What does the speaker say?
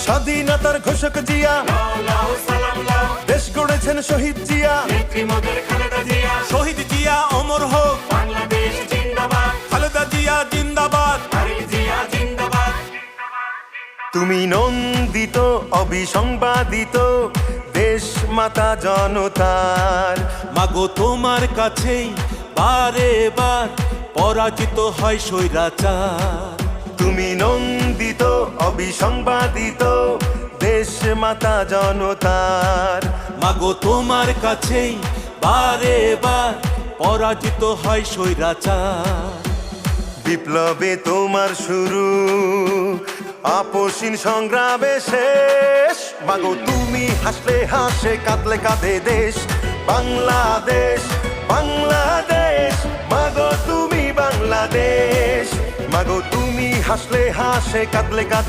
স্বাধীনতার ঘোষক জিয়া, দেশ গড়েছেন শহীদ জিয়া, শহীদ জিয়া অমর হোক, বাংলাদেশ জিন্দাবাদ, খালেদা জিয়া জিন্দাবাদ। তারেক জিয়া জিন্দাবাদ। তুমি নন্দিত অবিসংবাদিত দেশ মাতা জনতার। মাগো তোমার কাছেই বারে বার পরাজিত হয় স্বৈরাচার। তুমি নন্দিত অবিসংবাদিত দেশ মাতা জনতার। মাগো তোমার কাছেই বারে বার পরাজিত হয় স্বৈরাচার। বিপ্লবে তোমার শুরু, আপসীন সংগ্রামে শেষ। মাগো তুমি হাসলে হাসে, কাঁদলে কাঁদে দেশ বাংলাদেশ, বাংলাদেশ। মাগো তুমি বাংলাদেশ, মাগো তুমি হাসলে হাসে, কাঁদলে কাঁদে